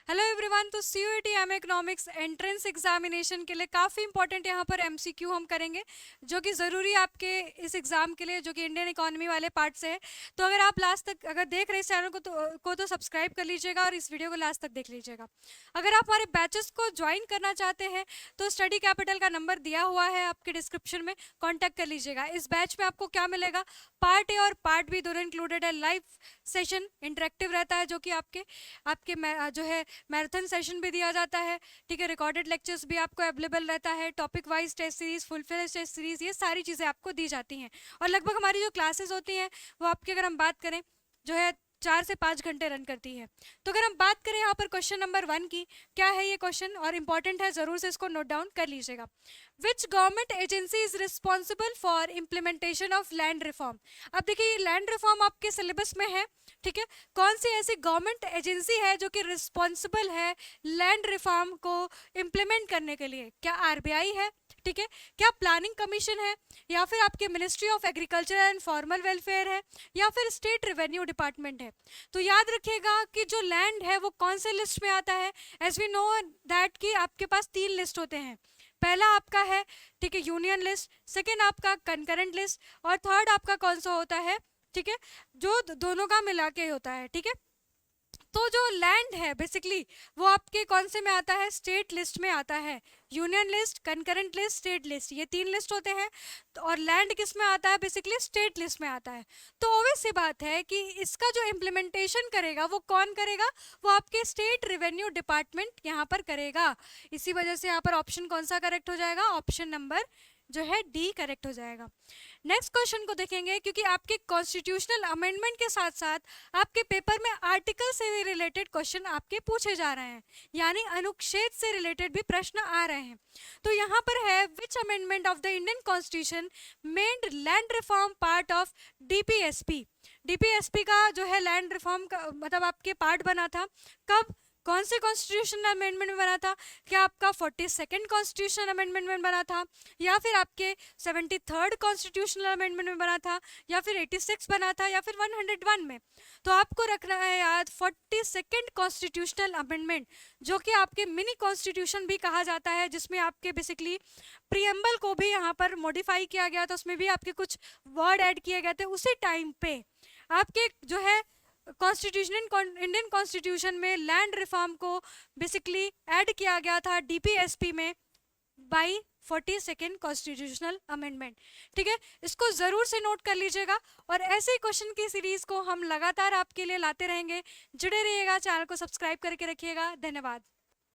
Hello everyone. तो CUET M economics entrance examination के लिए काफ़ी इंपॉर्टेंट यहाँ पर एमसीक्यू हम करेंगे, जो कि ज़रूरी है आपके इस एग्ज़ाम के लिए, जो कि इंडियन इकोनॉमी वाले पार्ट से है। तो अगर आप लास्ट तक अगर देख रहे हैं इस चैनल को तो सब्सक्राइब कर लीजिएगा और इस वीडियो को लास्ट तक देख लीजिएगा। अगर आप हमारे बैचेस को ज्वाइन करना चाहते हैं तो स्टडी कैपिटल का नंबर दिया हुआ है आपके डिस्क्रिप्शन में, कॉन्टैक्ट कर लीजिएगा। इस बैच में आपको क्या मिलेगा, पार्ट ए और पार्ट बी दोनों इंक्लूडेड है। लाइव सेशन इंटरेक्टिव रहता है, जो कि आपके आपके जो है मैराथन सेशन भी दिया जाता है। ठीक है, रिकॉर्डेड लेक्चर्स भी आपको अवेलेबल रहता है। Topic wise test series, fulfil test series, ये सारी चीज़ें आपको दी जाती हैं। और लगभग हमारी जो क्लासेस होती हैं वो आपकी, अगर हम बात करें, जो है 4 से 5 घंटे रन करती है। तो अगर हम बात करें यहाँ पर क्वेश्चन नंबर 1 की, क्या है ये क्वेश्चन और इंपॉर्टेंट है, ज़रूर से इसको नोट डाउन कर लीजिएगा। Which government agency is responsible for implementation of land reform. अब देखिए, ये लैंड रिफॉर्म आपके सिलेबस में है। ठीक है, कौन सी ऐसी गवर्नमेंट एजेंसी है जो कि रिस्पॉन्सिबल है लैंड रिफॉर्म को इम्प्लीमेंट करने के लिए? क्या आरबीआई है? ठीक है, क्या प्लानिंग कमीशन है, या फिर आपके ministry of agriculture and formal welfare है, या फिर स्टेट रेवेन्यू डिपार्टमेंट है? तो याद रखिएगा कि जो लैंड है वो कौन से लिस्ट में आता है। एज वी नो दैट कि आपके पास 3 लिस्ट होते हैं। पहला आपका है, ठीक है, यूनियन लिस्ट, सेकेंड आपका कंकरेंट लिस्ट, और थर्ड आपका कौन सा होता है, ठीक है, जो दोनों का मिला के होता है। ठीक है, तो जो लैंड है बेसिकली वो आपके कौन से में आता है, स्टेट लिस्ट में आता है। Union list, concurrent list, state list, ये 3 लिस्ट होते हैं। तो और लैंड किस में आता है, बेसिकली स्टेट लिस्ट में आता है। तो ऑब्वियस सी बात है कि इसका जो इम्प्लीमेंटेशन करेगा वो कौन करेगा, वो आपके स्टेट रेवेन्यू डिपार्टमेंट यहाँ पर करेगा। इसी वजह से यहाँ पर ऑप्शन कौन सा करेक्ट हो जाएगा, ऑप्शन नंबर जो है डी करेक्ट हो जाएगा। नेक्स्ट क्वेश्चन को देखेंगे, क्योंकि आपके कॉन्स्टिट्यूशनल अमेंडमेंट के साथ साथ आपके पेपर में आर्टिकल से भी रिलेटेड क्वेश्चन आपके पूछे जा रहे हैं, यानी अनुच्छेद से रिलेटेड भी प्रश्न आ रहे हैं। तो यहाँ पर है, विच amendment of the Indian constitution made land reform part of DPSP. DPSP का जो है लैंड रिफॉर्म का मतलब आपके पार्ट बना था कब, कौन से कॉन्स्टिट्यूशन अमेंडमेंट में बना था? क्या आपका 42nd कॉन्स्टिट्यूशन अमेंडमेंट में बना था, या फिर आपके 73rd कॉन्स्टिट्यूशनल अमेंडमेंट में बना था, या फिर 86 बना था, या फिर 101 में? तो आपको रखना है याद 42nd कॉन्स्टिट्यूशनल अमेंडमेंट, जो कि आपके मिनी कॉन्स्टिट्यूशन भी कहा जाता है, जिसमें आपके बेसिकली प्रियम्बल को भी यहाँ पर मॉडिफाई किया गया था, उसमें भी आपके कुछ वर्ड ऐड किए गए थे। उसी टाइम पे आपके जो है कॉन्स्टिट्यूशन, इंडियन कॉन्स्टिट्यूशन में लैंड रिफॉर्म को बेसिकली ऐड किया गया था डीपीएसपी में बाई 42nd कॉन्स्टिट्यूशनल अमेंडमेंट। ठीक है, इसको जरूर से नोट कर लीजिएगा, और ऐसे ही क्वेश्चन की सीरीज को हम लगातार आपके लिए लाते रहेंगे। जुड़े रहिएगा, चैनल को सब्सक्राइब करके रखिएगा। धन्यवाद।